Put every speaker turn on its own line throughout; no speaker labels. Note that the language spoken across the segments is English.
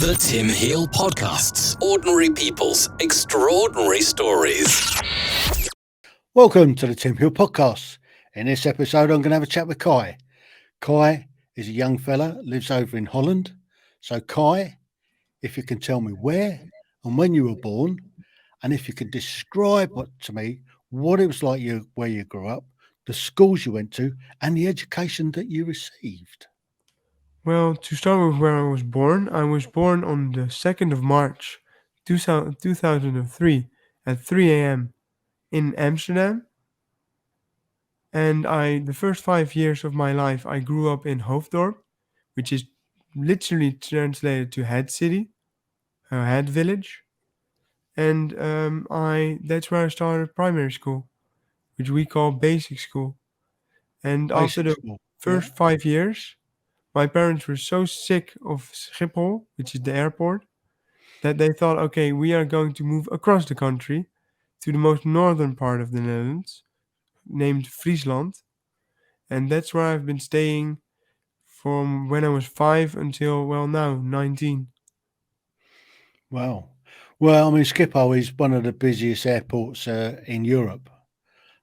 The Tim Heale Podcasts. Ordinary people's extraordinary stories.
Welcome to the Tim Heale Podcast. In this episode, I'm going to have a chat with Kai. Kai is a young fella, lives over in Holland. So Kai, if you can tell me where and when you were born, and if you can describe to me what it was like where you grew up, the schools you went to, and the education that you received.
Well, to start with where I was born on the 2nd of March 2003 at 3 a.m. in Amsterdam. And the first 5 years of my life, I grew up in Hoofddorp, which is literally translated to head city, head village. And that's where I started primary school, which we call basic school. And after
Basic
the
school.
first 5 years, my parents were so sick of Schiphol, which is the airport, that they thought, okay, we are going to move across the country to the most northern part of the Netherlands, named Friesland. And that's where I've been staying from when I was 5 until, well, now, 19.
Wow. Well, I mean, Schiphol is one of the busiest airports in Europe.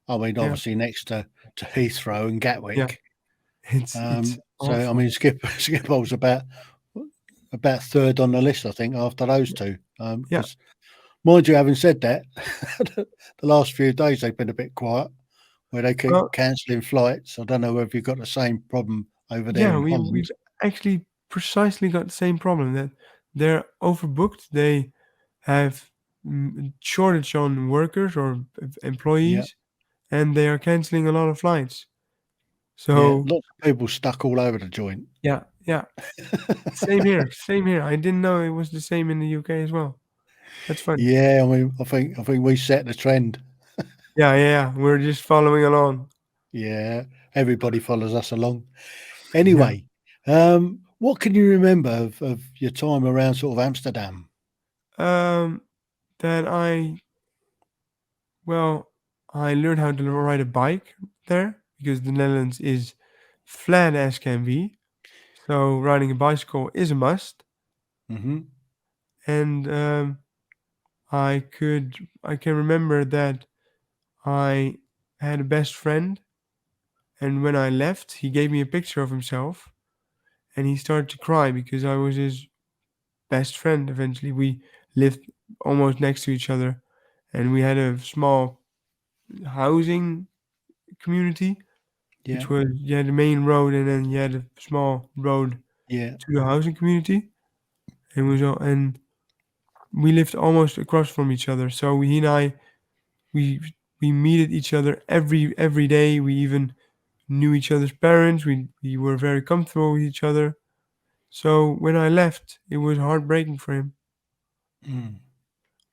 I mean,
Yeah.
obviously next to Heathrow and Gatwick.
Yeah. It's
So I
awful.
mean, Schiphol's about third on the list, I think, after those two.
Yeah.
Because, mind you, having said that, the last few days they've been a bit quiet, where they keep
Well,
cancelling flights. I don't know whether you've got the same problem over there
yeah,
in Holland.
we've actually precisely got the same problem, that they're overbooked. They have shortage on workers or employees, and they are canceling a lot of flights.
Yeah,
So
lots of people stuck all over the joint.
yeah. Same here. I didn't know it was the same in the UK as well. That's funny.
Yeah, I mean, I think we set the trend.
Yeah. We're just following along.
Yeah, everybody follows us along. Anyway, what can you remember of your time around sort of Amsterdam?
That I learned how to ride a bike there because the Netherlands is flat as can be. So riding a bicycle is a must.
Mm-hmm.
And I can remember that I had a best friend, and when I left, he gave me a picture of himself, and he started to cry because I was his best friend. Eventually, we lived almost next to each other, and we had a small housing community,
Yeah,
which was, you had the main road, and then you had a small road
yeah,
to the housing community, and we lived almost across from each other. So he and I, we meted each other every day. We even knew each other's parents. We were very comfortable with each other. So when I left, it was heartbreaking for him.
mm,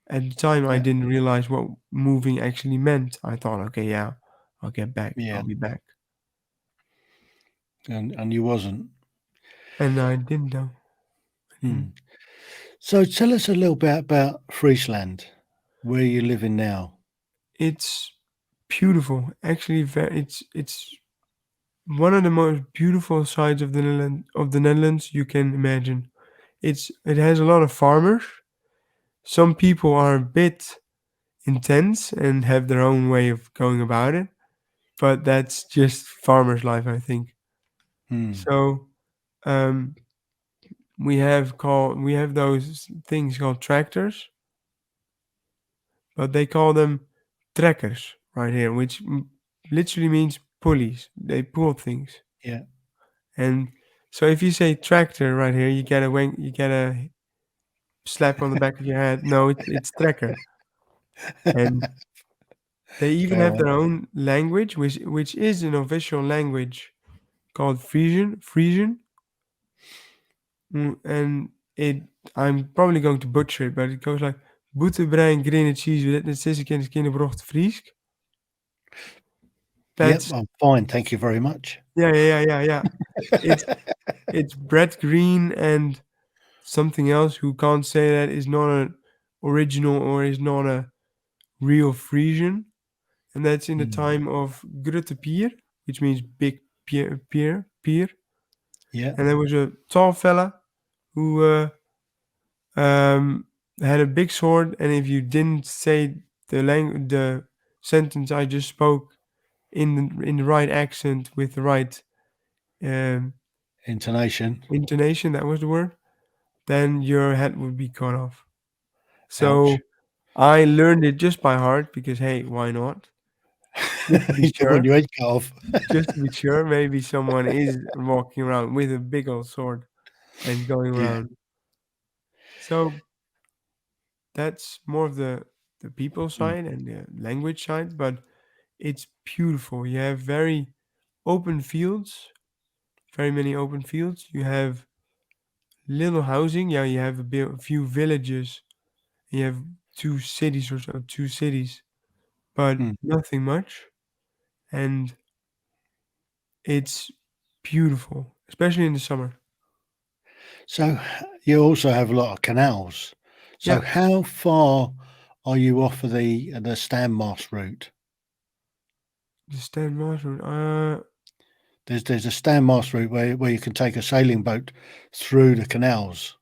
At the time, I
yeah,
didn't realize what moving actually meant. I thought, okay, yeah, I'll get back.
yeah,
I'll be back.
and you wasn't.
And I didn't know.
Mm. So tell us a little bit about Friesland, where you're living now.
It's beautiful. Actually, it's one of the most beautiful sides of the Netherlands you can imagine. It has a lot of farmers. Some people are a bit intense and have their own way of going about it, but that's just farmers' life, I think.
Mm.
So um, we have those things called tractors, but they call them trekkers right here, which literally means pulleys. They pull things.
Yeah,
And so if you say tractor right here, you get a slap on the back of your head. No, it's trekker. And they even
fair
have their
enough.
own language, which is an official language called Frisian. And I'm probably going to butcher it, but it goes like Boetebrein green cheese with it says again kinderbrocht Friesk.
Yep,
That's
I'm fine. Thank you very much.
yeah. It's Brett Green and something else who can't say that is not an original or is not a real Frisian. And that's in the
Mm.
time of Grote Pier, which means big pier.
Yeah,
And there was a tall fella who had a big sword, and if you didn't say the sentence I just spoke in the right accent with the right um,
Intonation.
intonation, that was the word, then your head would be cut off.
Ouch.
So I learned it just by heart because hey, why not? Just to be
You don't want
sure.
your head cut off.
Just to be sure, maybe someone is walking around with a big old sword and going
Yeah.
around. So that's more of the people
Mm.
side and the language side, but it's beautiful. You have very open fields, very many open fields. You have little housing. Yeah, you have a few villages. You have two cities or so, two cities, but
Mm.
nothing much. And it's beautiful, especially in the summer.
So you also have a lot of canals. So
Yeah,
how far are you off of the Stanmast route?
the Stan Marshall.
There's a Stanmast route where you can take a sailing boat through the canals,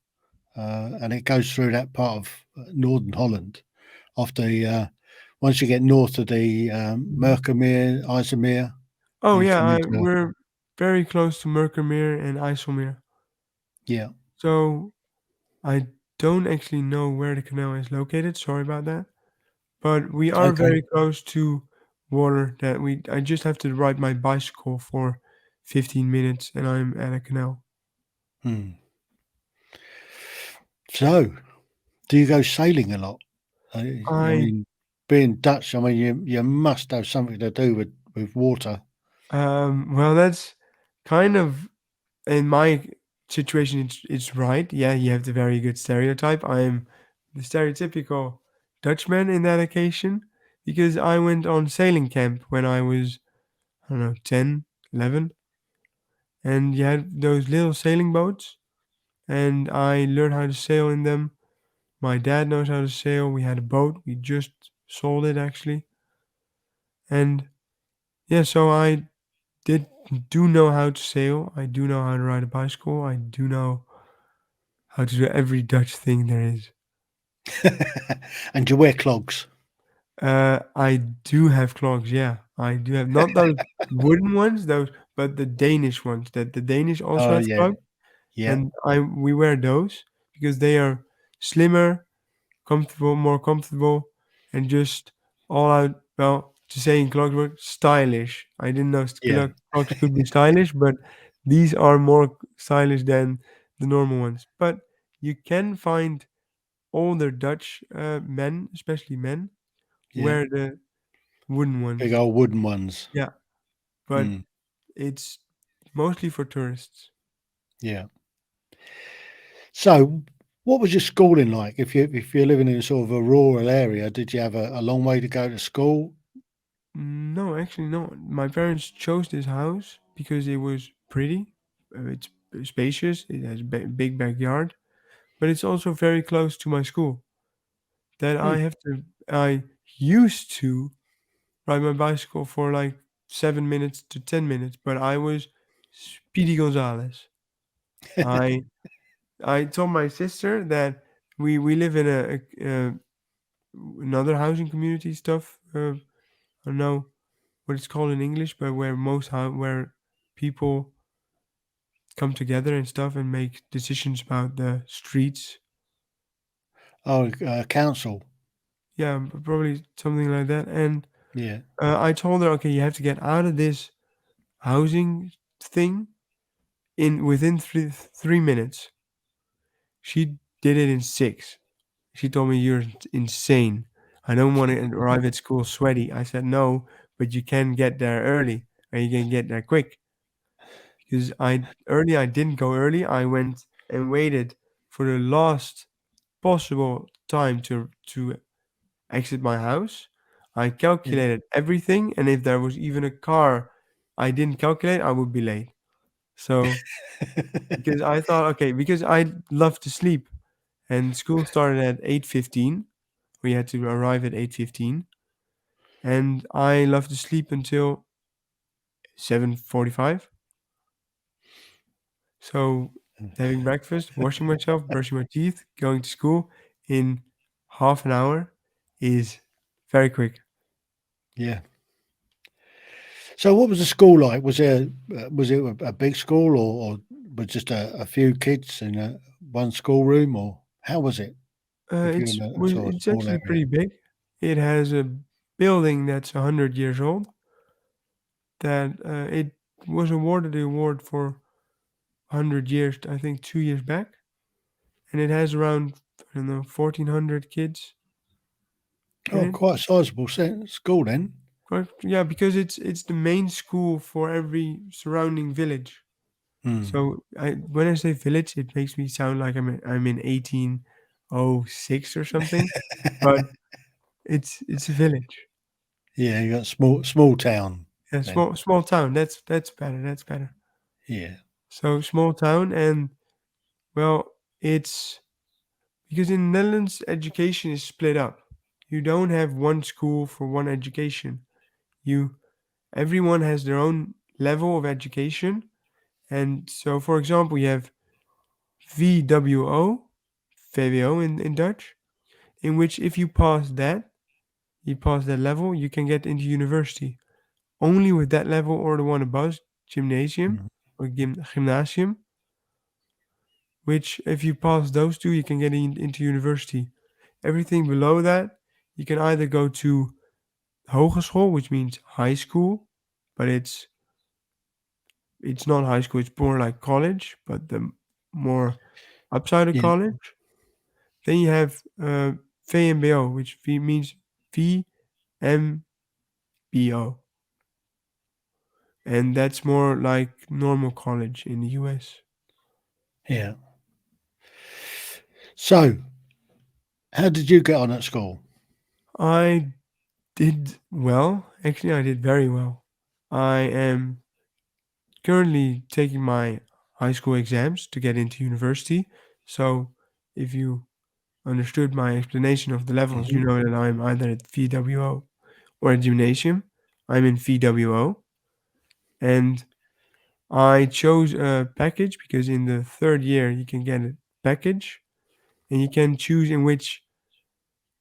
and it goes through that part of northern Holland. Off the once you get north of the
Mhm.
Merkermeer, IJsselmeer,
Oh
you
yeah,
come into
we're very close to Merkermeer and IJsselmeer.
yeah.
So I don't actually know where the canal is located. Sorry about that. But we are
Okay.
very close to water that I just have to ride my bicycle for 15 minutes and I'm at a canal.
Hmm. So, do you go sailing a lot? I
I
mean, being Dutch, I mean, you must have something to do with water.
well that's kind of in my situation it's right. Yeah, you have the very good stereotype. I'm the stereotypical Dutchman in that occasion because I went on sailing camp when I was I don't know 10, 11, and you had those little sailing boats and I learned how to sail in them. My dad knows how to sail. We had a boat. We just sold it actually. And yeah, so I did do know how to sail. I do know how to ride a bicycle. I do know how to do every Dutch thing there is.
And you wear clogs.
I do have clogs. Yeah, I do have not those wooden ones, those, but the Danish ones. That the Danish also
Oh
have
yeah,
clogs,
yeah,
and we wear those because they are slimmer, comfortable, more comfortable, and just all out. Well, to say in clogs word, stylish. I didn't know
yeah.
clogs could be stylish, but these are more stylish than the normal ones. But you can find older Dutch men, especially men,
Yeah.
wear the wooden
Big
ones.
old wooden ones.
Yeah, but
Mm,
it's mostly for tourists.
yeah. So, what was your schooling like? If you're living in sort of a rural area, did you have a long way to go to school?
No, actually, no. My parents chose this house because it was pretty. It's spacious. It has big backyard, but it's also very close to my school. That
Hmm.
I used to ride my bicycle for like 7 minutes to 10 minutes, but I was Speedy Gonzales. I I told my sister that we live in another housing community stuff. I don't know what it's called in English, but where people come together and stuff and make decisions about the streets.
Oh, council.
Yeah, probably something like that. And
Yeah.
I told her, okay, you have to get out of this housing thing in within 3 minutes. She did it in 6. She told me you're insane. I don't want to arrive at school sweaty. I said no, but you can get there early, or you can get there quick. Because I didn't go early. I went and waited for the last possible time to exit my house. I
Yeah.
calculated everything, and if there was even a car I didn't calculate, I would be late. So because I thought, okay, because I love to sleep, and school started at 8:15. We had to arrive at 8:15, and I love to sleep until 7:45. So having breakfast, washing myself, brushing my teeth, going to school in half an hour is very quick.
Yeah. So, what was the school like? Was it a big school, or was just a few kids in one schoolroom, or how was it? If you're in a sort of
It's
small
actually
area.
pretty big. It has a building that's 100 years old. That it was awarded the award for 100 years, I think 2 years back, and it has around, I don't know, 1,400 kids in
Oh,
it.
quite a sizable school then.
Yeah, because it's the main school for every surrounding village.
Mm.
So when I say village, it makes me sound like I'm in 1806 or something, but it's a village.
Yeah, you got small town
Yeah,
then.
small town. That's better. That's better.
Yeah.
So small town, and well, it's because in the Netherlands education is split up. You don't have one school for one education. You Everyone has their own level of education, and so for example, you have VWO, VWO in Dutch, in which if you pass that level, you can get into university. Only with that level or the one above, gymnasium
Mm.
or gymnasium, which if you pass those two, you can get into university. Everything below that, you can either go to hogeschool, which means high school, but it's not high school, it's more like college, but the more upside of
Yeah.
college. Then you have VMBO, which means VMBO. And that's more like normal college in the US.
Yeah. So, how did you get on at school?
I did well. Actually, I did very well. I am currently taking my high school exams to get into university. So, if you understood my explanation of the levels,
Hmm.
you know that I'm either at VWO or at gymnasium. I'm in VWO. And I chose a package because in the third year you can get a package and you can choose in which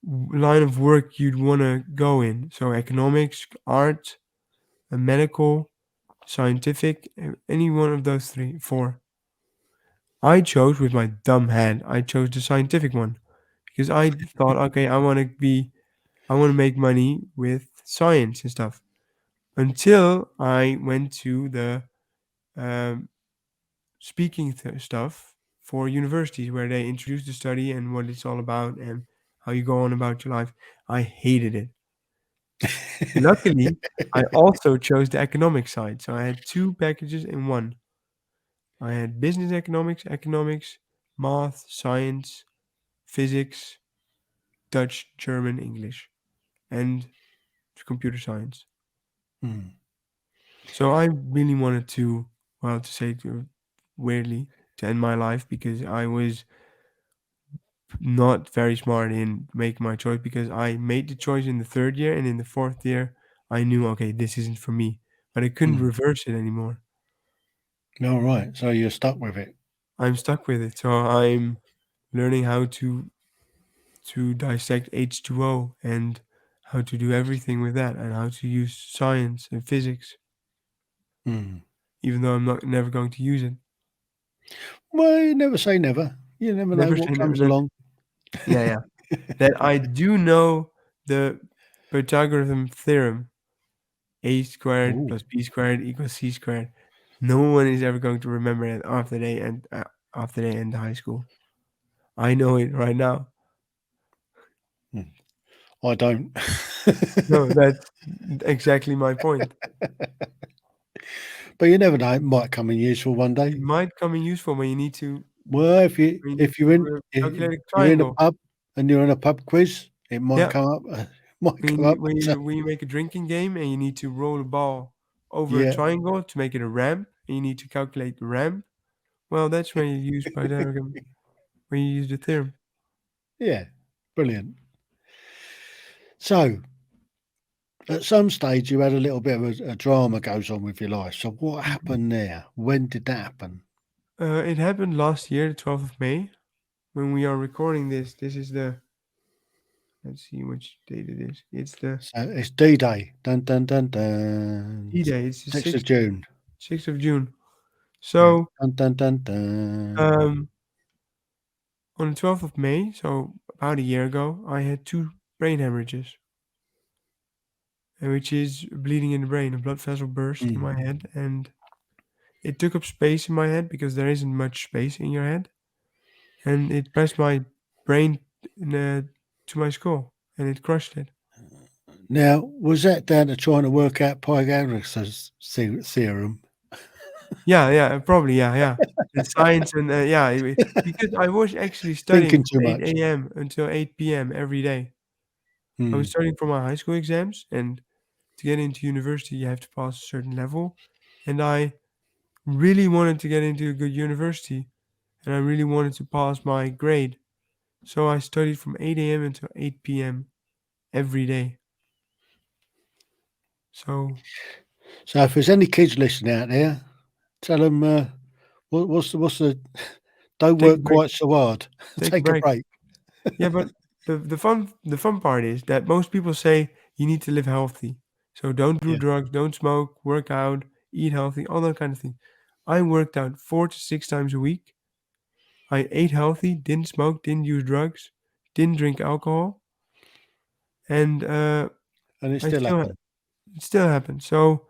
line of work you'd want to go in. So economics, art, medical, scientific, any one of those four. I chose with my dumb head. I chose the scientific one because I thought, okay, I want to make money with science and stuff. Until I went to the um, speaking stuff for universities where they introduce the study and what it's all about and how you go on about your life. I hated it. Luckily, I also chose the economic side. So I had two packages in one. I had business economics, math, science, physics, Dutch, German, English, and computer science.
Mm.
So I really wanted to, well, to say it weirdly, to end my life because I was not very smart in making my choice because I made the choice in the third year and in the fourth year I knew okay this isn't for me, but I couldn't
Mm.
reverse it anymore.
All right. So you're stuck with it.
I'm stuck with it, so I'm learning how to dissect H2O and how to do everything with that and how to use science and physics,
Mm.
even though I'm not never going to use it.
Well, you never say never. You never know
Never say
what
never.
comes along.
Yeah, yeah. That I do know the Pythagorean theorem. A squared
Oh.
plus B squared equals C squared. No one is ever going to remember it after they end high school. I know it right now.
Mm. I don't.
No, that's exactly my point.
But you never know. It might come in useful one
It
day.
might come in useful
Well, if you're in
calculate a
you're in a
triangle.
pub and you're in a pub quiz, it might
Yeah,
come up. Might come up.
when you make a drinking game and you need to roll a ball over a
Yeah,
triangle to make it a ramp, and you need to calculate the ramp. Well, that's when you use Pythagorean, when you use the theorem.
yeah, brilliant. So, at some stage, you had a little bit of a drama goes on with your life. So, what
Mhm.
happened there? When did that happen?
It happened last year, the 12th of May. When we are recording this, this is the. Let's see which date it is. It's the
So it's D-Day. Dun dun dun dun.
D-Day. It's the
6th of
6th,
June.
6th of June.
Yeah.
So,
Dun dun dun dun.
on the 12th of May, so about a year ago, I had 2 brain hemorrhages, which is bleeding in the brain. A blood vessel burst in my head, and it took up space in my head because there isn't much space in your head, and it pressed my brain to my skull, and it crushed it.
Now, was that down to trying to work out Pythagoras' theorem?
Yeah, probably, yeah. The science and because I was actually studying
Thinking
from
too
8
much.
a.m. until 8 p.m. every day. I was
Mm.
studying for my high school exams, and to get into university, you have to pass a certain level. And I really wanted to get into a good university, and I really wanted to pass my grade. So I studied from 8 a.m. until 8 p.m. every day. So
So if there's any kids listening out there, tell them what's the don't
take a
work
break.
quite so hard.
Take a
Take a
break.
break.
Yeah, but the fun part is that most people say you need to live healthy. So don't do
Yeah.
drugs, don't smoke, work out, eat healthy, all that kind of thing. I worked out 4 to 6 times a week. I ate healthy, didn't smoke, didn't use drugs, didn't drink alcohol, and
And it
I
still
still
happened.
it still happened. So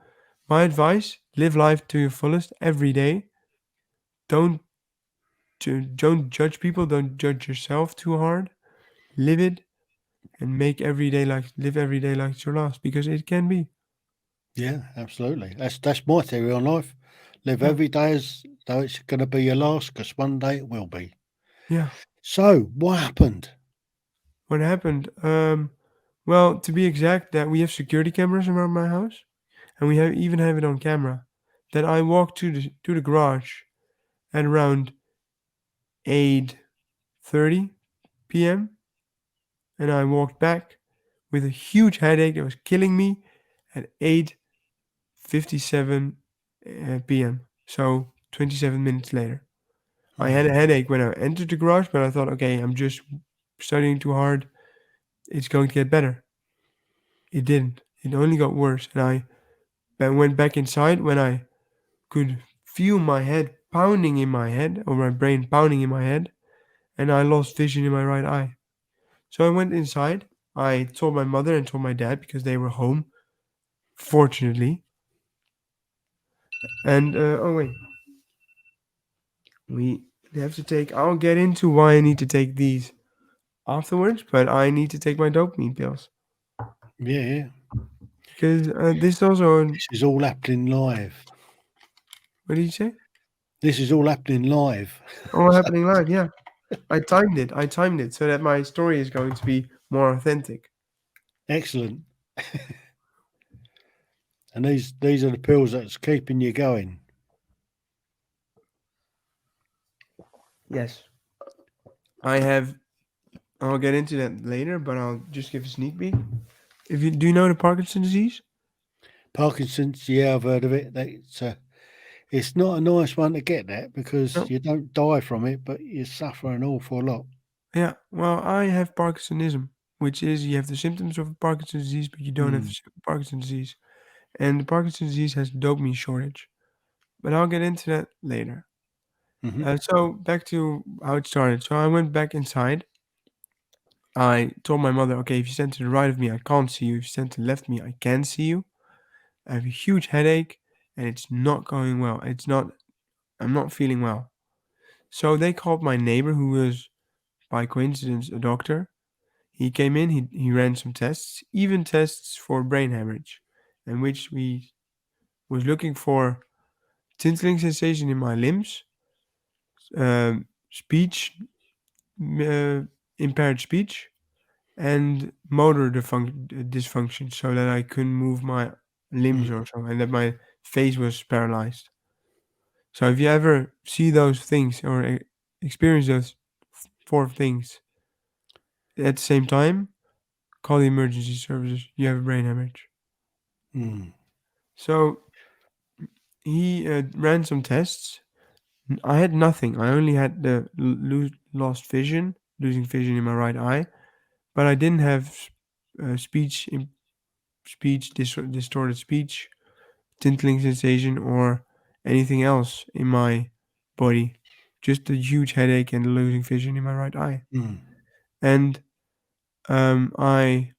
my advice: live life to your fullest every day. Don't don't judge people. Don't judge yourself too hard. Live it and live every day like it's your last, because it can be.
Yeah, absolutely. That's my theory on life. Live
Yeah,
every day as though it's going to be your last, because one day it will be.
yeah.
So what happened?
What happened? Well, to be exact, that we have security cameras around my house, and we even have it on camera. That I walked to the garage at around 8:30 p.m. and I walked back with a huge headache that was killing me at 8:57 p.m. So 27 minutes later. I had a
Mm.
headache when I entered the garage, but I thought, okay, I'm just studying too hard. It's going to get better. It didn't. It only got worse. And I went back inside when I could feel my head pounding in my head, or my brain pounding in my head, and I lost vision in my right eye. So I went inside. I told my mother and told my dad because they were home, fortunately. And oh wait, we have to take. I'll get into why I need to take these afterwards, but I need to take my dopamine pills
Yeah,
because this is also.
this is all happening live.
What did you say?
This is all happening live.
Oh, happening live. Yeah, I timed it. I timed it so that my story is going to be more authentic.
Excellent. And these are the pills that's keeping you going.
Yes, I have. I'll get into that later, but I'll just give a sneak peek. If you do, you know the Parkinson's disease?
Parkinson's, yeah, I've heard of it. It's not a nice one to get that, because
No.
you don't die from it, but you suffer an awful lot.
Yeah. Well, I have Parkinsonism, which is you have the symptoms of Parkinson's disease, but you don't have
Mm.
Parkinson's disease. And the Parkinson's disease has dopamine shortage. But I'll get into that later.
Hmm.
So back to how it started. So I went back inside. I told my mother, okay, if you stand to the right of me, I can't see you. If you stand to the left of me, I can see you. I have a huge headache and it's not going well. I'm not feeling well. So they called my neighbor, who was by coincidence a doctor. He came in, he ran some tests, even tests for brain hemorrhage, in which we was looking for tingling sensation in my limbs, speech, uh, impaired speech, and motor dysfunction, so that I couldn't move my limbs
Mm.
or so, and that my face was paralyzed. So if you ever see those things or experience those four things at the same time, call the emergency services. You have a brain hemorrhage.
Mm.
So he ran some tests, I had nothing. I only had the losing vision in my right eye, but I didn't have distorted speech, tinkling sensation, or anything else in my body. Just a huge headache and losing vision in my right eye.
Mm.
And I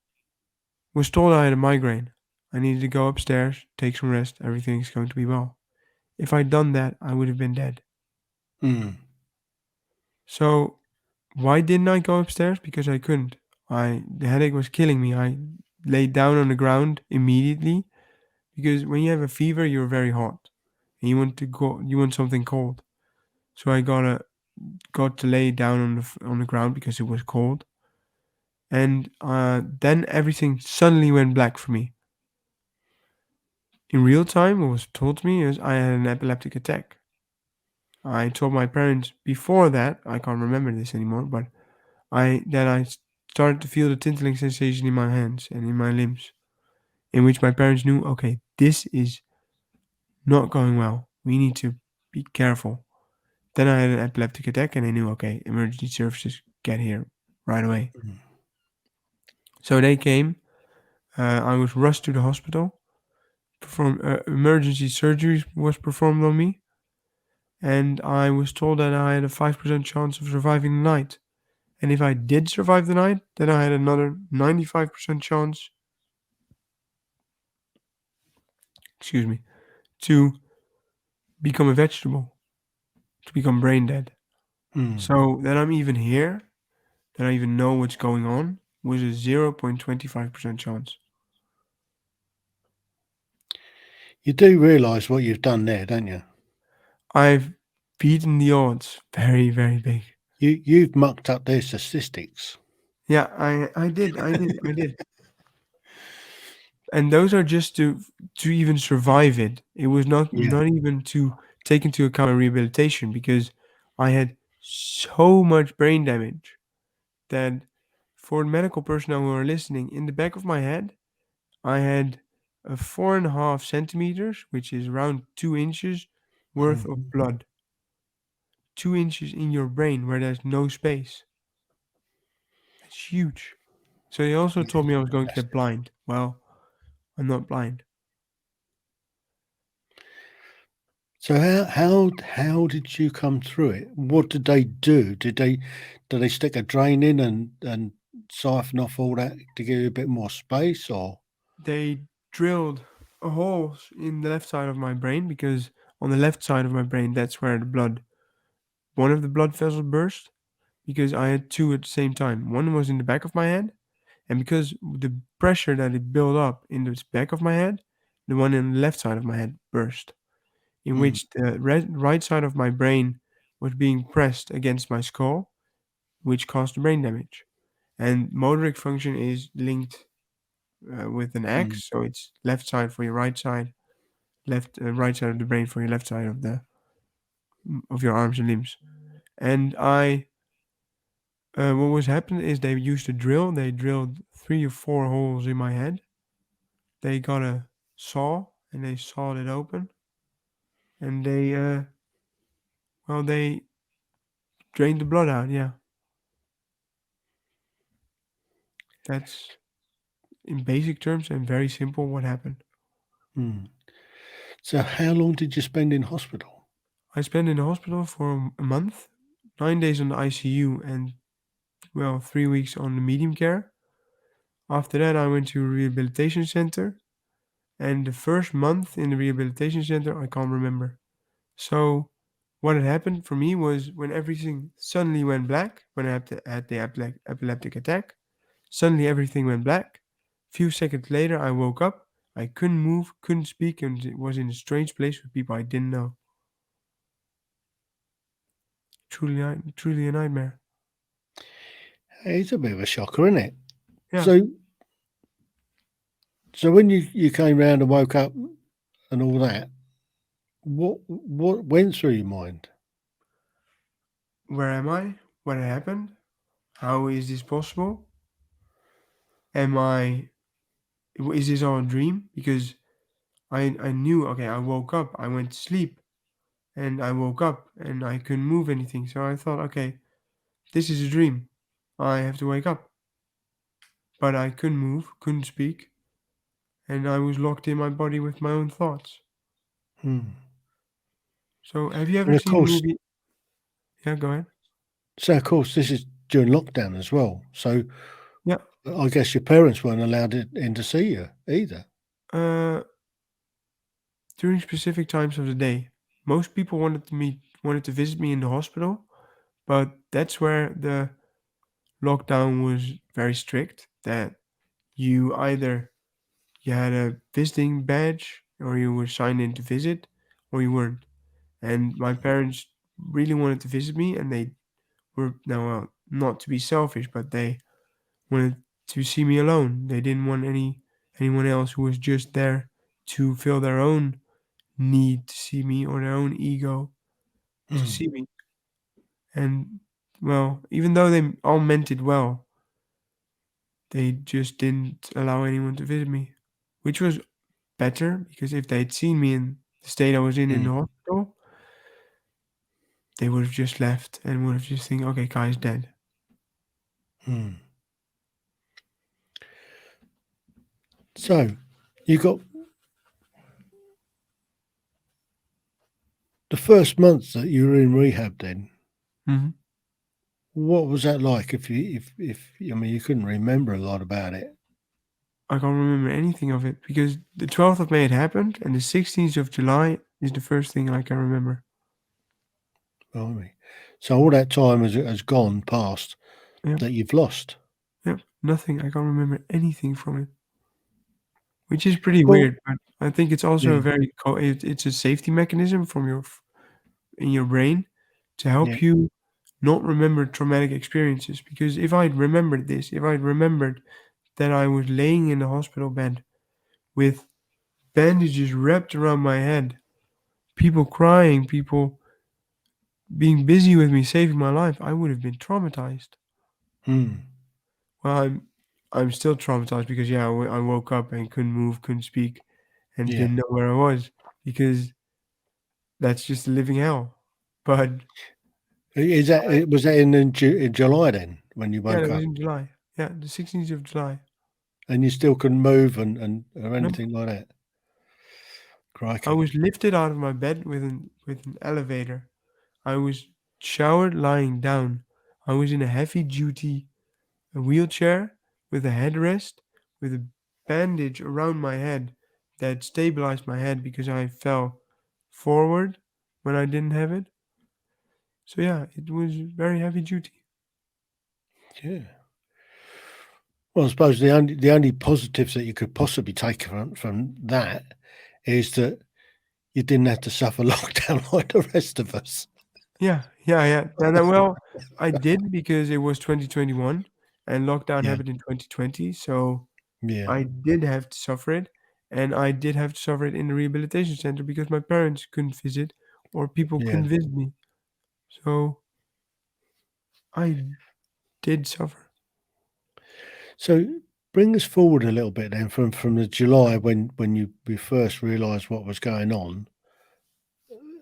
was told I had a migraine. I needed to go upstairs, take some rest. Everything's going to be well. If I'd done that, I would have been dead.
Mm.
So why didn't I go upstairs? Because I couldn't. The headache was killing me. I laid down on the ground immediately because when you have a fever, you're very hot and you want something cold. So I got to lay down on the ground because it was cold, and then everything suddenly went black for me. In real time, what was told to me is I had an epileptic attack. I told my parents before that, I can't remember this anymore, but I started to feel the tingling sensation in my hands and in my limbs, in which my parents knew, okay, this is not going well. We need to be careful. Then I had an epileptic attack, and they knew, okay, emergency services get here right away.
Mm.
So they came. I was rushed to the hospital. Emergency surgery was performed on me, and I was told that I had a 5% chance of surviving the night. And if I did survive the night, then I had another 95% chance, excuse me, to become a vegetable, to become brain dead.
Mm.
So that I'm even here, that I even know what's going on, was a 0.25% chance.
You do realise what you've done there, don't you?
I've beaten the odds very, very big.
You've mucked up their statistics.
Yeah, I did. And those are just to even survive it. It was
Yeah.
not even to take into account my rehabilitation because I had so much brain damage that for medical personnel who are listening, in the back of my head, I had a 4.5 centimeters, which is around 2 inches worth
Mhm.
of blood. 2 inches in your brain where there's no space. That's huge. So they also
Yeah,
told me I was going to get
massive.
blind. Well, I'm not blind.
So how did you come through it? What did they do? Did they stick a drain in and siphon off all that to give you a bit more space, or?
They drilled a hole in the left side of my brain because on the left side of my brain, that's where one of the blood vessels burst because I had two at the same time. One was in the back of my head, and because the pressure that it built up in the back of my head, the one in the left side of my head burst, in
Mm.
which the right side of my brain was being pressed against my skull, which caused the brain damage. And motoric function is linked with an
Mm.
X, so it's left side for your right side, right side of the brain for your left side of your arms and limbs. And what was happening is they used a drill. They drilled 3 or 4 holes in my head. They got a saw and they sawed it open, and they drained the blood out. Yeah, that's in basic terms and very simple what happened.
Mm. So how long did you spend in hospital?
I spent in the hospital for a month, 9 days on the ICU, and 3 weeks on the medium care. After that, I went to a rehabilitation center, and the first month in the rehabilitation center, I can't remember. So, what had happened for me was when everything suddenly went black, when I had the epileptic attack, suddenly everything went black. Few seconds later, I woke up. I couldn't move, couldn't speak, and was in a strange place with people I didn't know. Truly a nightmare.
It's a bit of a shocker, isn't it?
Yeah.
So when you came round and woke up and all that, what went through your mind?
Where am I? What happened? How is this possible? Am I? Is this all a dream? Because I knew. Okay, I woke up. I went to sleep, and I woke up and I couldn't move anything. So I thought, okay, this is a dream. I have to wake up. But I couldn't move, couldn't speak, and I was locked in my body with my own thoughts.
Hmm.
So have you ever
And of
seen the
course,
movie? Yeah, go ahead.
this is during lockdown as well. So
Yeah.
I guess your parents weren't allowed in to see you either.
Uh, During specific times of the day, most people wanted to visit me in the hospital, but that's where the lockdown was very strict. That you either you had a visiting badge, or you were signed in to visit, or you weren't. And my parents really wanted to visit me, and they were now, well, not to be selfish, but they wanted to see me alone. They didn't want anyone else who was just there to fill their own need to see me, or their own ego to
Hmm.
see me. And well, even though they all meant it well, they just didn't allow anyone to visit me, which was better, because if they'd seen me in the state I was in
Hmm.
the hospital, they would have just left and would have just think, okay, Kai's dead.
Hmm. So you got the first month that you were in rehab. Then
Hmm.
what was that like? If I mean you couldn't remember a lot about it.
I can't remember anything of it because the 12th of May it happened, and the 16th of July is the first thing I can remember.
Blimey. So all that time has gone past
Yep,
that you've lost.
yep, nothing. I can't remember anything from it, which is pretty
Well,
weird. But I think it's also
yeah,
a it's a safety mechanism from in your brain to
yeah,
help you not remember traumatic experiences. Because if I'd remembered that I was laying in the hospital bed with bandages wrapped around my head, people crying, people being busy with me saving my life, I would have been traumatized.
hmm,
Well, I'm still traumatized because yeah, I woke up and couldn't move, couldn't speak, and
yeah.
didn't know where I was, because that's just a living hell. But
Is that was that in July then when you
yeah,
woke
that was
up
in July. Yeah, the 16th of July.
and you still couldn't move and or
No,
anything like that?
I
Crikey.
was lifted out of my bed with an elevator. I was showered lying down. I was in a heavy duty wheelchair with a headrest, with a bandage around my head that stabilized my head because I fell forward when I didn't have it. So yeah, it was very heavy duty.
Yeah. Well, I suppose the only positives that you could possibly take from that is that you didn't have to suffer lockdown like the rest of us.
Yeah, yeah, yeah. Well, I did because it was 2021 and lockdown
Yeah,
happened in 2020. So
yeah,
I did have to suffer it, and I did have to suffer it in the rehabilitation center because my parents couldn't visit, or people
yeah.
couldn't visit me. So I did suffer.
So bring us forward a little bit then from the July when we first realised what was going on.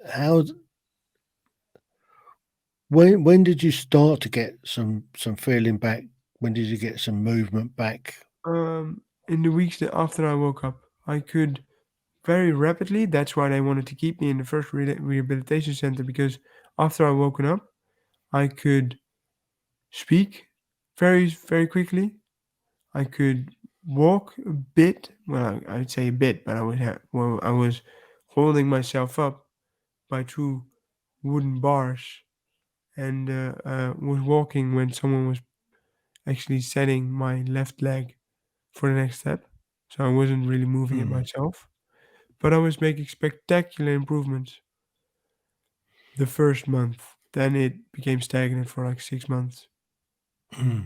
How when did you start to get some feeling back? When did you get some movement back?
In the weeks that after I woke up, I could very rapidly. That's why they wanted to keep me in the first rehabilitation center, because after I woken up, I could speak very, very quickly. I could walk a bit. Well, I'd say a bit, but I was holding myself up by two wooden bars, and was walking when someone was actually setting my left leg for the next step. So I wasn't really moving it
Hmm.
myself, but I was making spectacular improvements the first month. Then it became stagnant for like 6 months,
Hmm.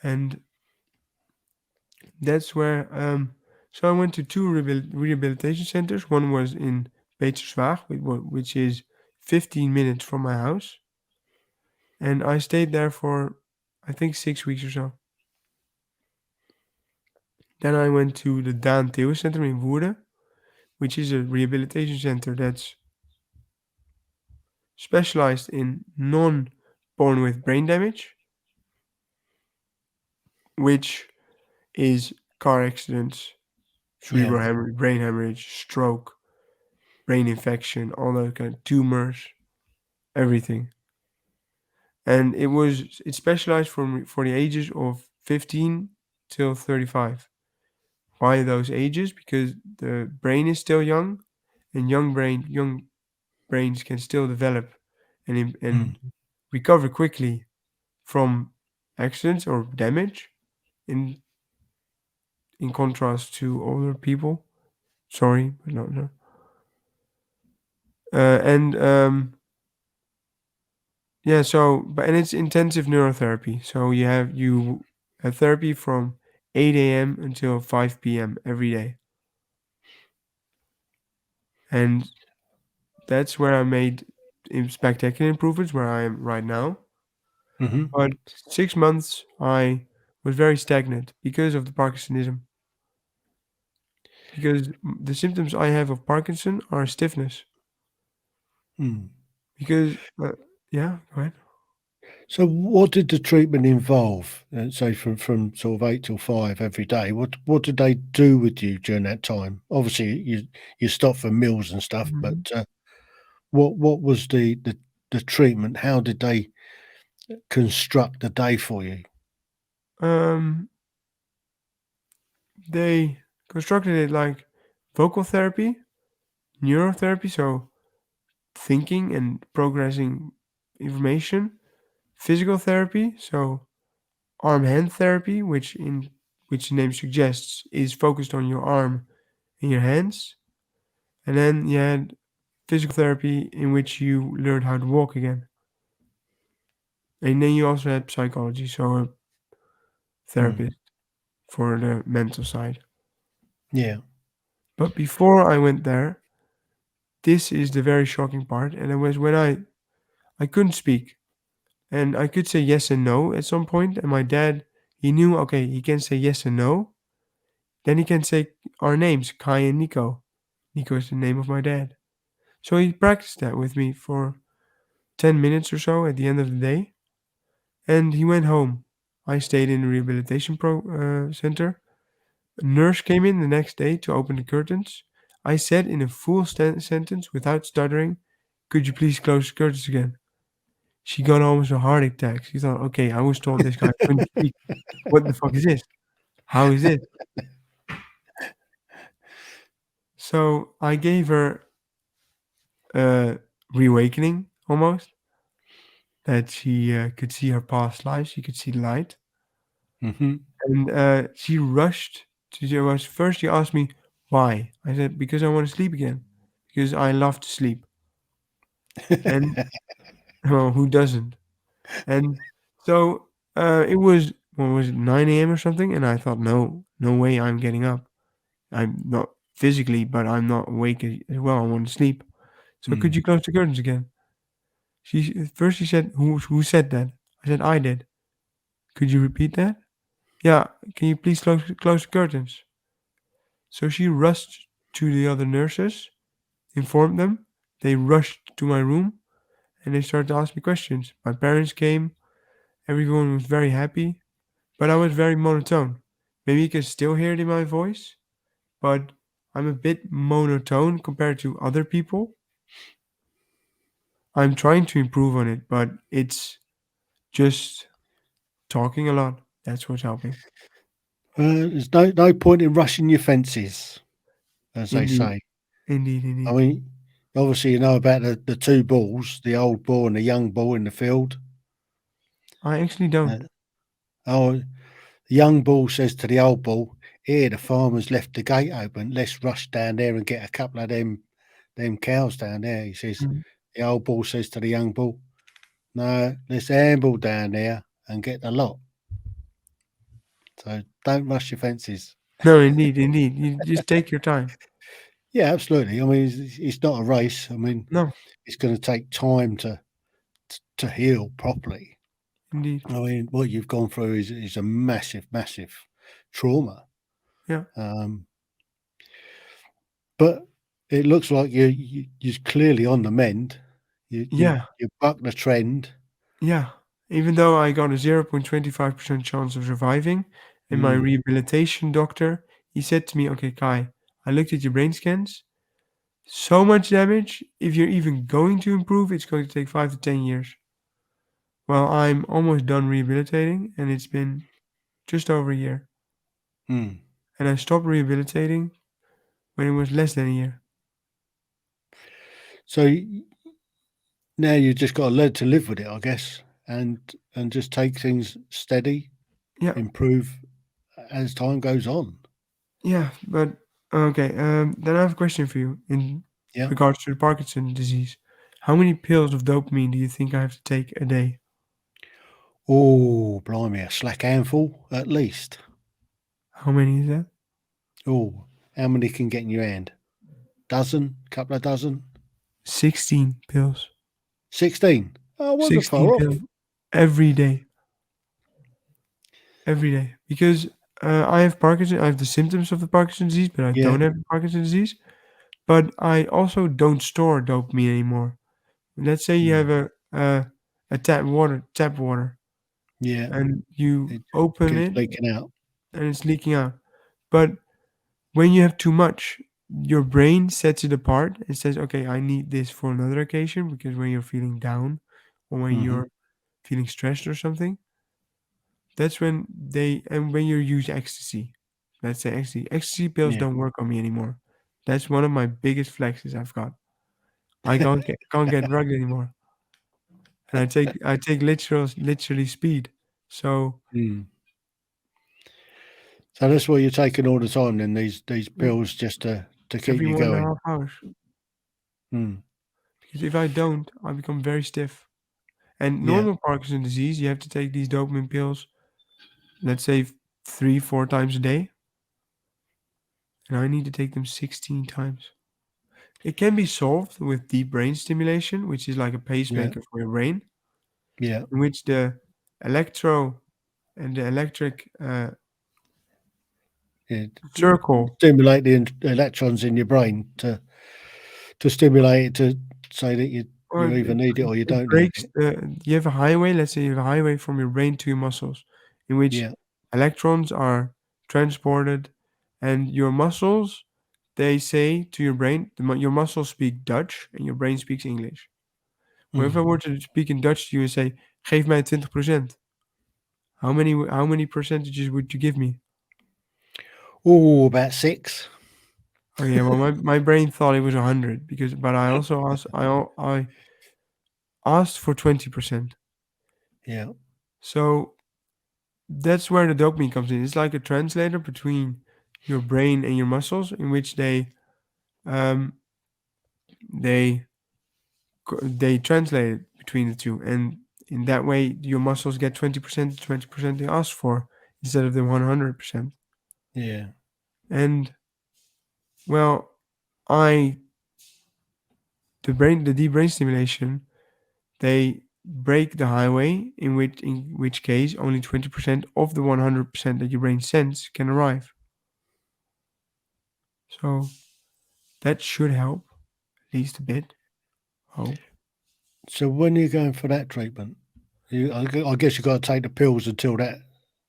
and that's where. So I went to two rehabilitation centers. One was in Beterswaag, which is 15 minutes from my house, and I stayed there for, I think, 6 weeks or so. Then I went to the Daan Theo Center in Woerden, which is a rehabilitation center that's specialized in non-born with brain damage, which is car accidents,
Yeah.
cerebral hemorrhage, brain hemorrhage, stroke, brain infection, all those kind of tumors, everything. And it's specialized for the ages of 15 till 35. Why those ages? Because the brain is still young, and young brains can still develop and
Mm.
recover quickly from accidents or damage in in contrast to older people. Sorry, but no. And yeah, and it's intensive neurotherapy. So you have therapy from 8 a.m. until 5 p.m. every day. And that's where I made spectacular improvements where I am right now.
Hmm.
But 6 months I was very stagnant because of the Parkinsonism. Because the symptoms I have of Parkinson are stiffness.
Mm.
Because yeah, go ahead.
So, what did the treatment involve? Say from sort of 8 till 5 every day. What did they do with you during that time? Obviously, you stopped for meals and stuff, but
Mhm.
what was the treatment? How did they construct the day for you?
Um, they constructed it like vocal therapy, neurotherapy, so thinking and progressing information, physical therapy, so arm hand therapy, which the name suggests is focused on your arm and your hands, and then you had physical therapy in which you learned how to walk again, and then you also had psychology, so a
Mm.
therapist for the mental side.
Yeah.
But before I went there, this is the very shocking part, and it was when I couldn't speak. And I could say yes and no at some point, and my dad, he knew, okay, he can say yes and no. Then he can say our names, Kai and Nico. Nico is the name of my dad. So he practiced that with me for 10 minutes or so at the end of the day. And he went home. I stayed in the rehabilitation center. A nurse came in the next day to open the curtains. I said in a full sentence without stuttering, "Could you please close the curtains again?" She got almost a heart attack. She thought, okay, I was told this guy couldn't speak. What the fuck is this? How is this? So I gave her a reawakening almost that she could see her past life. She could see the light.
Hmm.
And she rushed first she asked me why. I said, because I want to sleep again. Because I love to sleep. And well, who doesn't? And so it was, what was it, 9 a.m. or something? And I thought, no, no way I'm getting up. I'm not physically, but I'm not awake as well. I want to sleep. So could
Mm.
you close the curtains again? She said, who said that? I said, I did. Could you repeat that? Yeah. Can you please close the curtains? So she rushed to the other nurses, informed them. They rushed to my room and they started to ask me questions. My parents came. Everyone was very happy, but I was very monotone. Maybe you can still hear it in my voice, but I'm a bit monotone compared to other people. I'm trying to improve on it, but it's just talking a lot. That's what's helping.
There's no point in rushing your fences, as they
Indeed,
say.
indeed,
I
indeed.
mean, obviously, you know about the two bulls, the old bull and the young bull in the field.
I actually
Uh,
don't.
oh, the young bull says to the old bull, "Here, the farmer's left the gate open. Let's rush down there and get a couple of them cows down there." He says.
Mm.
The old bull says to the young bull, "No, let's amble down there and get the lot. So don't rush your fences."
No, indeed, indeed. You just take your time.
Yeah, absolutely. I mean, it's not a race. I mean,
No,
it's going to take time to heal properly.
indeed.
I mean, what you've gone through is a massive trauma.
Yeah.
Um, but it looks like you're clearly on the mend.
Yeah,
You buck the trend.
yeah. Even though I got a 0.25% chance of surviving, and my
Mm,
rehabilitation doctor, he said to me, "Okay, Kai, I looked at your brain scans. So much damage. If you're even going to improve, it's going to take 5 to 10 years." Well, I'm almost done rehabilitating, and it's been just over a year.
mm.
And I stopped rehabilitating when it was less than a year.
So now you just got to learn to live with it, I guess, and just take things steady,
Yeah,
improve as time goes on.
yeah, but okay. Then I have a question for you in
Yeah.
regards to the Parkinson disease. How many pills of dopamine do you think I have to take a day?
Oh, blimey, a slack handful at least.
How many is that?
Oh, how many can get in your hand? Dozen? Couple of dozen?
16 pills.
16. Oh, I wasn't
16
far off.
pills every day. Every day. Because I have Parkinson. I have the symptoms of the Parkinson disease, but I
Yeah,
don't have the Parkinson disease. But I also don't store dopamine anymore. Let's say you have
mm,
a tap water,
yeah.
and you
It
open
keeps
it
leaking out.
and it's leaking out. But when you have too much, your brain sets it apart and says, "Okay, I need this for another occasion," because when you're feeling down or when
Hmm.
you're feeling stressed or something, that's when when you use ecstasy. Let's say ecstasy pills
Yeah.
don't work on me anymore. That's one of my biggest flexes I've got. I can't get drugged anymore. And I take literally speed. So
Mm. So that's what you're taking all the time then, these
yeah,
pills just to keep
every
you
one and a
going.
half hours.
Mm.
Because if I don't, I become very stiff. And
Yeah,
normal Parkinson disease, you have to take these dopamine pills, let's say 3, 4 times a day. And I need to take them 16 times. It can be solved with deep brain stimulation, which is like a
yeah,
pacemaker for your brain,
yeah.
in which the electro and the electric
It
circle,
stimulate the electrons in your brain to stimulate it to say that
or
you either need it or you
it
don't need
breaks
it.
you have a highway, let's say you have a highway from your brain to your muscles, in which
Yeah.
electrons are transported, and your muscles, they say to your brain, your muscles speak Dutch and your brain speaks English. Well, if I
Mm.
were to speak in Dutch to you and say, "Geef mij 20%," how many percentages would you give me?
Oh, about 6.
Oh yeah, well my brain thought it was 100 but I also I asked for 20%.
Yeah.
So that's where the dopamine comes in. It's like a translator between your brain and your muscles, in which um they they translate it between the two, and in that way your muscles get 20%, 20% they asked for instead of the 100%.
Yeah.
And well, I the deep brain stimulation, they break the highway, in which case only 20% of the 100% that your brain sends can arrive. So that should help at least a bit. Hope.
So when are you going for that treatment? I guess you got to take the pills until that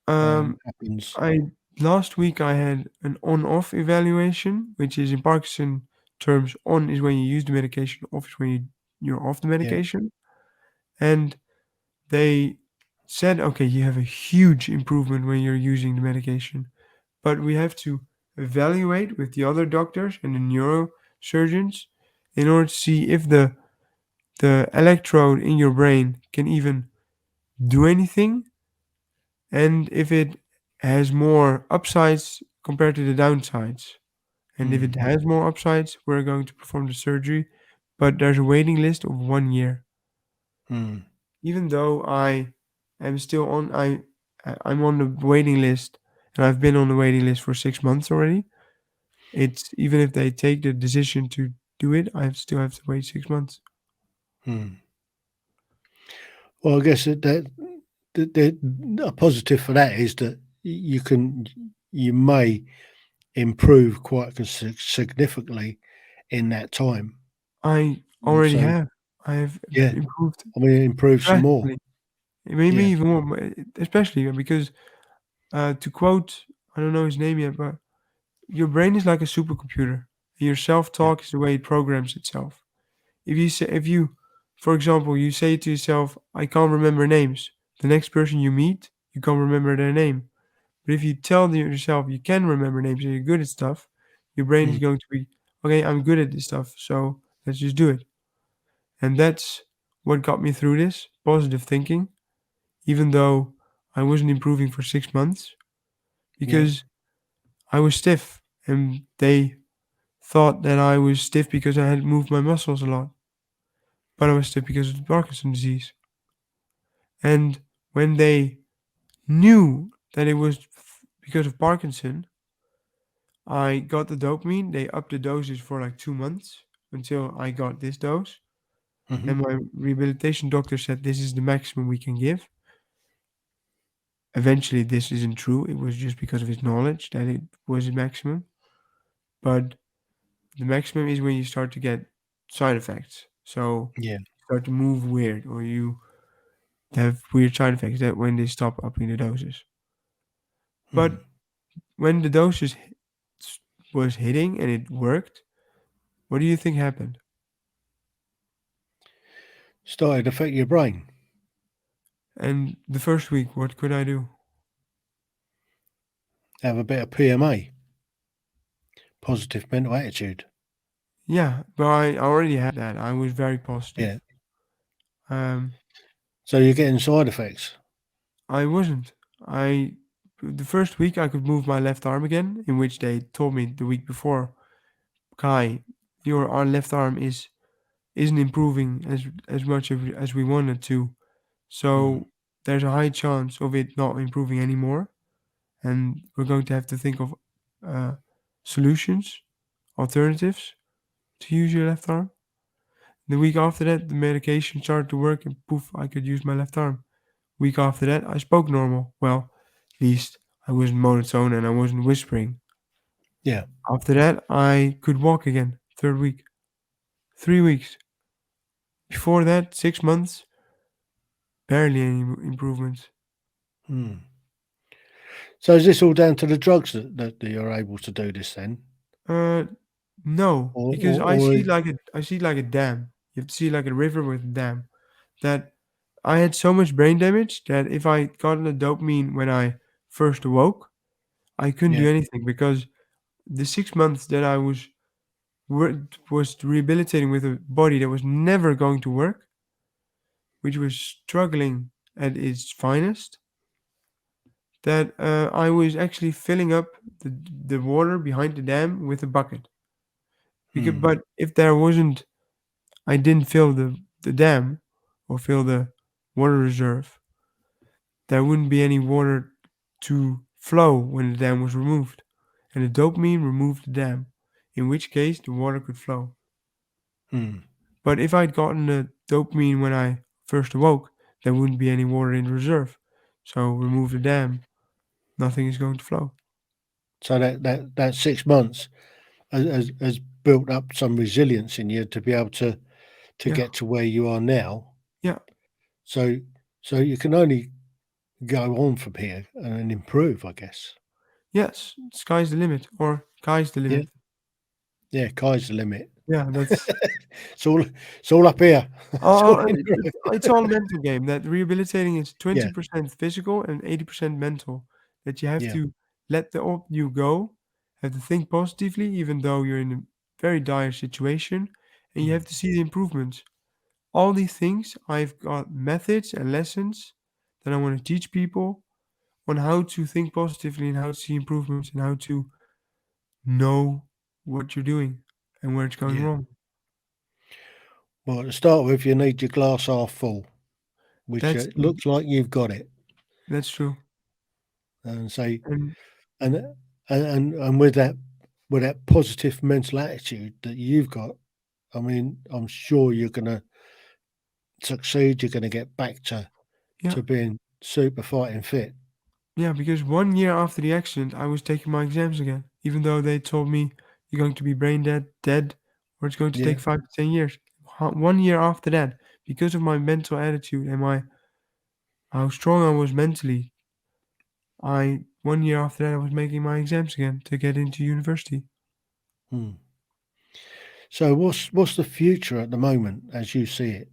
Um,
happens.
I last week I had an on-off evaluation, which is in Parkinson terms, on is when you use the medication, off is when you're off the
Yeah.
medication. And they said, okay, you have a huge improvement when you're using the medication, but we have to evaluate with the other doctors and the neurosurgeons in order to see if the electrode in your brain can even do anything, and if it has more upsides compared to the downsides. And if it
Mm.
has more upsides, we're going to perform the surgery, but there's a waiting list of 1 year.
Mm.
Even though I am still on, I'm on the waiting list, and I've been on the waiting list for 6 months already. It's even if they take the decision to do it, I still have to wait 6 months.
Mm. Well, I guess a positive for that is that you may improve quite significantly in that time.
I
And
already
so,
have. I have
Yeah.
improved
I mean, it improves some more.
drastically. Maybe
Yeah.
even more, especially because to quote, I don't know his name yet, but your brain is like a supercomputer. Your
Yeah.
self-talk is the way it programs itself. If you, for example, you say to yourself, "I can't remember names," the next person you meet, you can't remember their name. But if you tell yourself you can remember names and you're good at stuff, your brain is
Mm.
going to be, okay, I'm good at this stuff, so let's just do it. And that's what got me through this positive thinking, even though I wasn't improving for 6 months
Yeah.
because I was stiff and they thought that I was stiff because I had moved my muscles a lot, but I was stiff because of the Parkinson's disease. And when they knew that it was because of Parkinson, I got the dopamine. They upped the doses for like 2 months until I got this dose.
Hmm.
And my rehabilitation doctor said this is the maximum we can give. Eventually, this isn't true. It was just because of his knowledge that it was a maximum. But the maximum is when you start to get side effects. So
Yeah.
you start to move weird or you have weird side effects that when they stop upping the doses.
Mm.
But when the doses was hitting and it worked, what do you think happened?
Started to affect your brain.
And the first week, what could I do?
Have a bit of PMA, positive mental attitude.
Yeah, but I already had that. I was very
Yeah.
positive. Um,
So you're getting side effects.
I wasn't. I the first week I could move my left arm again, in which they told me the week before, Kai, your left arm isn't improving as much as we wanted to.
Mm.
So there's a high chance of it not improving anymore, and we're going to have to think of uh, solutions, alternatives to use your left arm. The week after that, the medication started to work, and poof, I could use my left arm. Week after that, I spoke normal. Well, at least I wasn't monotone and I wasn't whispering.
Yeah.
After that, I could walk again. Third week, 3 weeks. Before that, 6 months, barely any improvements.
Mm. So is this all down to the drugs that you're able to do this then?
Uh, no,
Or,
because
or, or
I see it like a dam. You have to see it like a river with a dam. That I had so much brain damage that if I got the dopamine when I first awoke, I couldn't
yeah.
do anything because the 6 months that I was rehabilitating with a body that was never going to work, which was struggling at its finest, that I was actually filling up the water behind the dam with a bucket.
Mm.
But if there wasn't, I didn't fill the dam or fill the water reserve, there wouldn't be any water to flow when the dam was removed. And the dopamine removed the dam, in which case the water could flow.
Mm.
But if I'd gotten the dopamine when I first awoke, there wouldn't be any water in the reserve. So remove the dam, nothing is going to flow.
So that 6 months has built up some resilience in you to be able to
Yeah,
get to where you are now.
yeah,
So so you can only go on from here and improve, I guess.
yes, sky's the limit, or sky's the
Yeah.
limit.
Yeah. Sky's the limit.
Yeah, that's
It's all up here. It's all in the
it's all a mental game. That rehabilitating is
Yeah.
20% physical and 80% mental. That you have
Yeah.
to let the old you go, have to think positively, even though you're in a very dire situation, and you
Mm.
have to see the improvements. All these things, I've got methods and lessons that I want to teach people on how to think positively and how to see improvements and how to know what you're doing and where it's going
Yeah.
wrong.
Well, to start with, you need your glass half full, which
That's
looks like you've got it.
that's true.
And say,
And
and and with that positive mental attitude that you've got, I mean, I'm sure you're going to succeed. You're going to get back
yeah,
to being super fighting fit.
yeah, because 1 year after the accident, I was taking my exams again, even though they told me you're going to be brain dead, or it's going to
Yeah.
take 5 to 10 years. 1 year after that, because of my mental attitude and how strong I was mentally, 1 year after that I was making my exams again to get into university.
Hmm. So what's the future at the moment as you see it?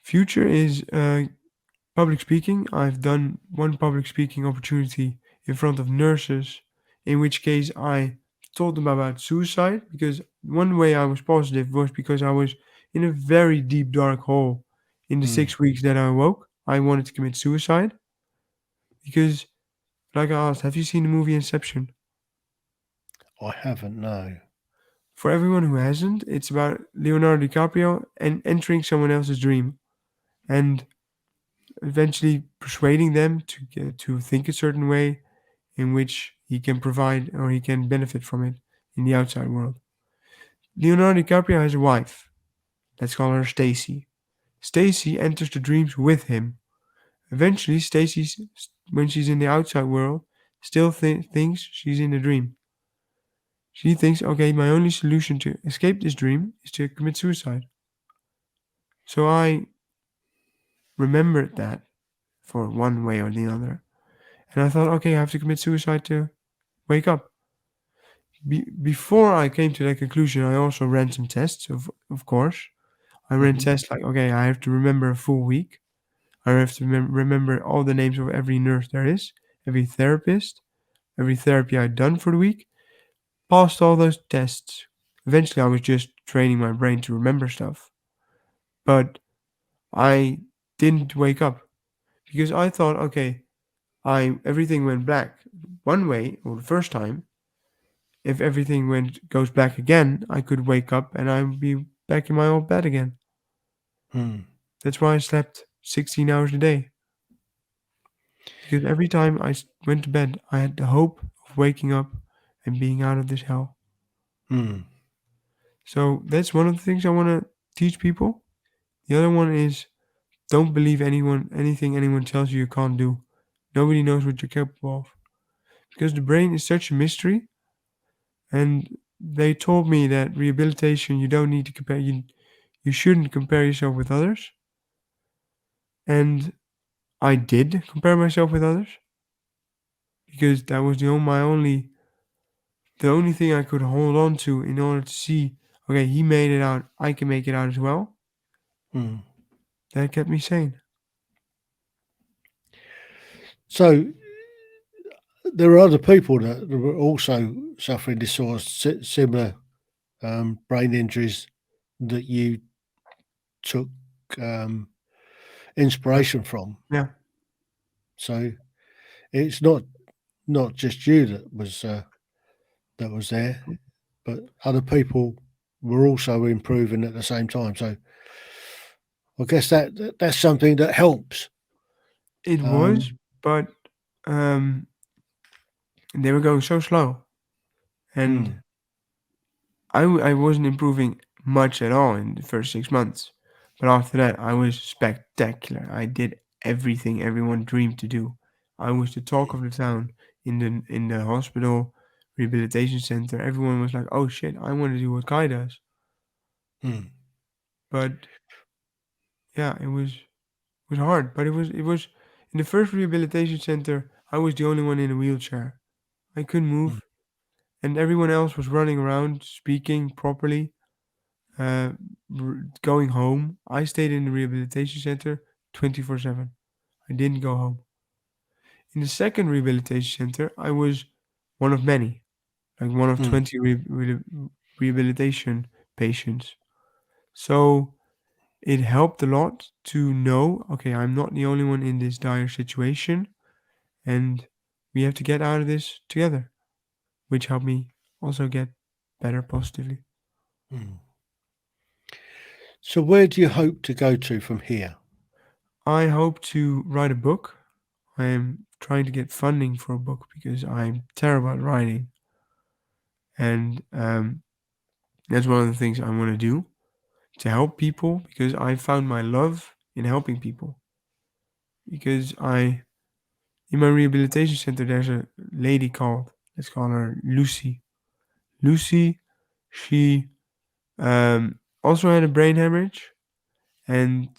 Future is public speaking. I've done one public speaking opportunity in front of nurses, in which case I told them about suicide, because one way I was positive was because I was in a very deep dark hole in the
Hmm.
6 weeks that I awoke. I wanted to commit suicide because, like I asked, have you seen the movie Inception?
I haven't, no.
For everyone who hasn't, it's about Leonardo DiCaprio and entering someone else's dream and eventually persuading them to think a certain way in which he can provide or he can benefit from it in the outside world. Leonardo DiCaprio has a wife. Let's call her Stacy. Stacy enters the dreams with him. Eventually, Stacy, when she's in the outside world, still thinks she's in a dream. She thinks, okay, my only solution to escape this dream is to commit suicide. So I remembered that for one way or the other. And I thought, okay, I have to commit suicide to wake up. Before I came to that conclusion, I also ran some tests, of course. I ran
Mhm.
tests like, okay, I have to remember a full week. I have to remember all the names of every nurse there is, every therapist, every therapy I'd done for the week. Passed all those tests. Eventually, I was just training my brain to remember stuff. But I didn't wake up because I thought, okay, I everything went black one way or the first time. If everything goes black again, I could wake up and I would be back in my old bed again.
Hmm.
That's why I slept 16 hours a day. Because every time I went to bed, I had the hope of waking up and being out of this hell.
Hmm.
So that's one of the things I want to teach people. The other one is don't believe anything anyone tells you can't do. Nobody knows what you're capable of. Because the brain is such a mystery. And they told me that rehabilitation, you don't need to compare, you shouldn't compare yourself with others. And I did compare myself with others because that was the only thing I could hold on to in order to see, okay, he made it out, I can make it out as well.
Hmm.
That kept me sane.
So there are other people that were also suffering this sort of similar brain injuries that you took um,
Uh,
inspiration from.
Yeah,
So it's not just you that was there, but other people were also improving at the same time. So I guess that's something that helps.
it was,
Um,
but um, they were going so slow. And
mm,
I wasn't improving much at all in the first 6 months. But after that, I was spectacular. I did everything everyone dreamed to do. I was the talk of the town in the hospital rehabilitation center. Everyone was like, "Oh shit, I want to do what Kai does."
mm,
But yeah, it was hard. But it was in the first rehabilitation center. I was the only one in a wheelchair. I couldn't
mm,
move, and everyone else was running around speaking properly. uh, Going home, I stayed in the rehabilitation center 24/7. I didn't go home. In the second rehabilitation center, I was one of many, like one of
mm,
20 rehabilitation patients. So it helped a lot to know, okay, I'm not the only one in this dire situation, and we have to get out of this together, which helped me also get better positively.
mm. So where do you hope to go to from here?
I hope to write a book. I am trying to get funding for a book because I'm terrible at writing, and that's one of the things I want to do to help people because I found my love in helping people. Because in my rehabilitation center, there's a lady called, let's call her Lucy. Lucy, she also had a brain hemorrhage, And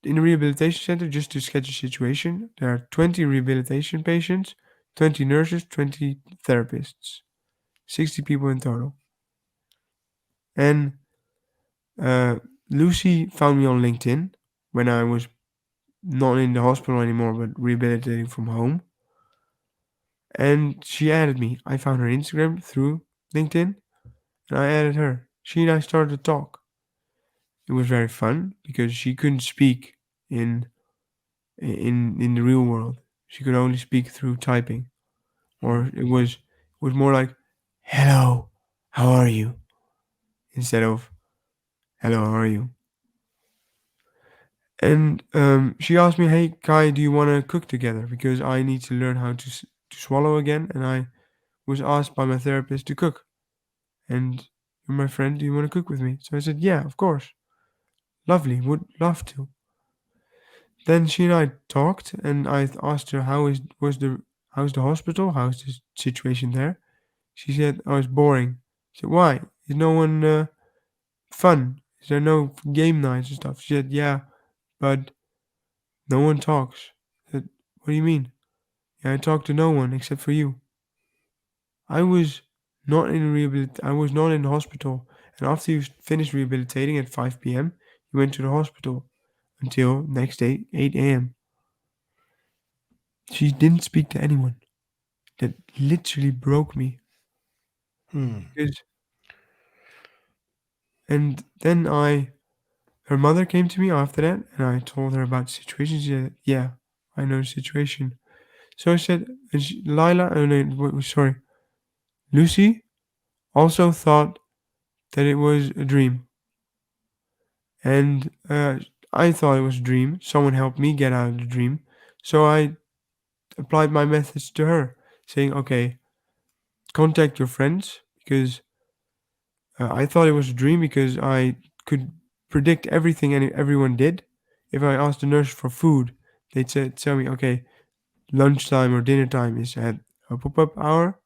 in the rehabilitation center, just to sketch a situation, there are 20 rehabilitation patients, 20 nurses, 20 therapists, 60 people in total. And uh, Lucy found me on LinkedIn when I was not in the hospital anymore, but rehabilitating from home. And she added me. I found her Instagram through LinkedIn, and I added her. She and I started to talk. It was very fun because she couldn't speak in the real world. She could only speak through typing, or it was more like, "Hello, how are you?" instead of "Hello, how are you?" And she asked me, "Hey, Kai, do you want to cook together? Because I need to learn how to swallow again, and I was asked by my therapist to cook. And you're my friend. Do you want to cook with me?" So I said, "Yeah, of course. Lovely. Would love to." Then she and I talked, and I asked her how's the hospital? How's the situation there? She said, "Oh, it's boring." I said, "Why? Is no one fun? Is there no game nights and stuff?" She said, "Yeah, but no one talks." I said, "What do you mean?" "Yeah, I talk to no one except for you." I was I was not in the hospital, and after you finished rehabilitating at 5 p.m., you went to the hospital until next day 8 a.m. She didn't speak to anyone. That literally broke me.
Hmm.
Because, and then her mother came to me after that, and I told her about the situation. She said, "Yeah, I know the situation." So I said, Lila, oh no, sorry, Lucy also thought that it was a dream. And I thought it was a dream. Someone helped me get out of the dream. So I applied my methods to her, saying, "Okay, contact your friends," because I thought it was a dream because I could predict everything and everyone did. If I asked the nurse for food, they'd tell me, "Okay, lunchtime or dinner time is at a pop-up hour."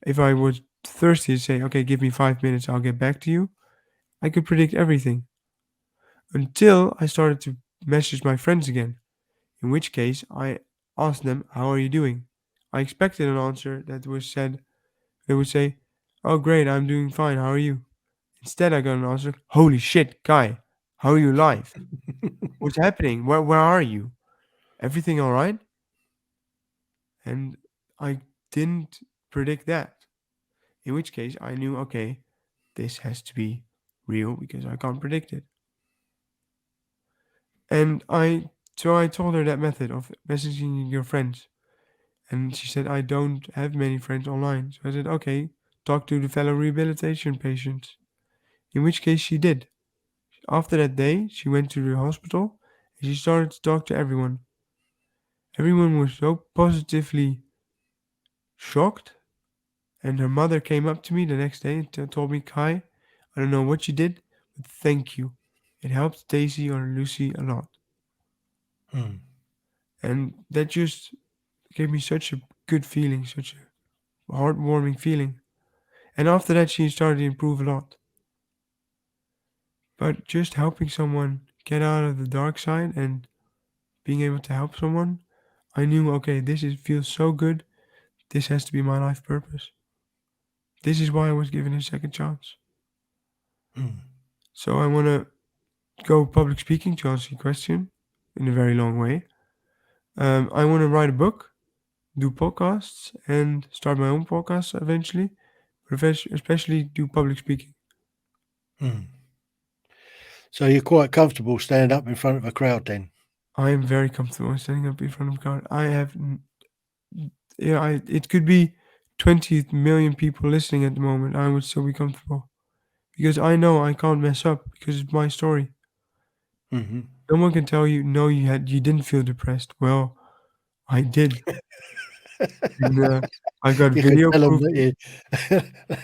If I was thirsty, say, "Okay, give me 5 minutes, I'll get back to you." I could predict everything until I started to message my friends again. In which case, I asked them, "How are you doing?" I expected an answer they would say, "Oh, great, I'm doing fine, how are you?" Instead, I got an answer, "Holy shit, Guy, how are you alive? What's happening? Where are you? Everything all right?" And I didn't predict that. In which case, I knew, okay, this has to be real because I can't predict it. And so I told her that method of messaging your friends. And she said, "I don't have many friends online." So I said, "Okay, talk to the fellow rehabilitation patients." In which case she did. After that day, she went to the hospital and she started to talk to everyone. Everyone was so positively shocked. And her mother came up to me the next day and told me, "Kai, I don't know what you did, but thank you. It helped Daisy or Lucy a lot."
Hmm.
And that just gave me such a good feeling, such a heartwarming feeling. And after that, she started to improve a lot. But just helping someone get out of the dark side and being able to help someone, I knew, okay, feels so good. This has to be my life purpose. This is why I was given a second chance.
Hmm.
So I want to go public speaking to answer your question in a very long way. I want to write a book, do podcasts, and start my own podcast eventually, but especially do public speaking.
Hmm. So you're quite comfortable standing up in front of a crowd then?
I am very comfortable standing up in front of God. It could be 20 million people listening at the moment. I would still be comfortable because I know I can't mess up because it's my story.
Hmm.
No one can tell you no, you didn't feel depressed. Well, I did, and I got
You can
video
tell them
proof.
that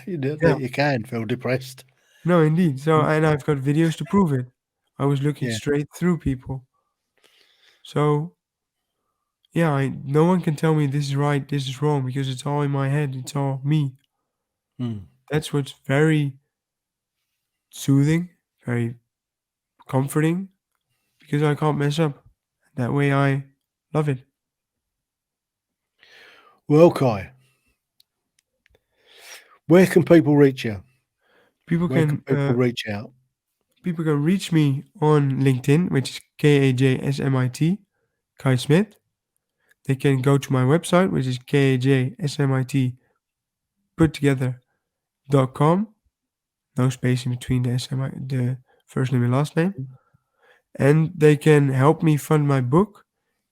Yeah,
that you can feel depressed.
no, indeed. So,
Mm.
and I've got videos to prove it. I was looking
Yeah.
straight through people. So, yeah, no one can tell me this is right, this is wrong because it's all in my head. It's all me.
Mm.
That's what's very soothing, very comforting. because I can't mess up. That way I love it.
Well, Kai, where can people reach you?
People
Where can
can
people reach out?
people can reach me on LinkedIn, which is KAJSMIT, Kai Smit. They can go to my website, which is KAJSMIT put together.com. No space in between the first name and last name. And they can help me fund my book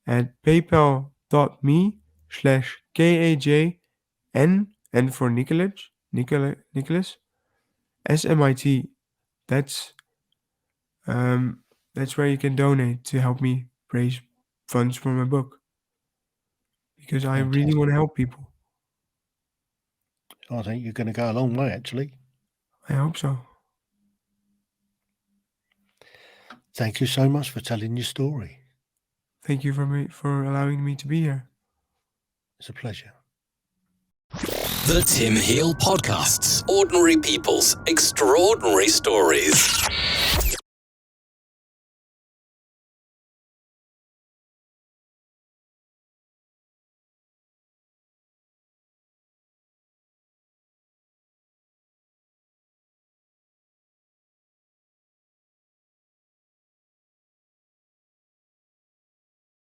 at paypal.me/KAJN, and for Nicholas, SMIT. That's where you can donate to help me raise funds for my book, because I really
Fantastic.
want to help people.
I think you're going to go a long way, actually.
I hope so.
Thank you so much for telling your story.
Thank you for allowing me to be here.
It's a pleasure.
The Tim Heale Podcasts. Ordinary people's extraordinary stories.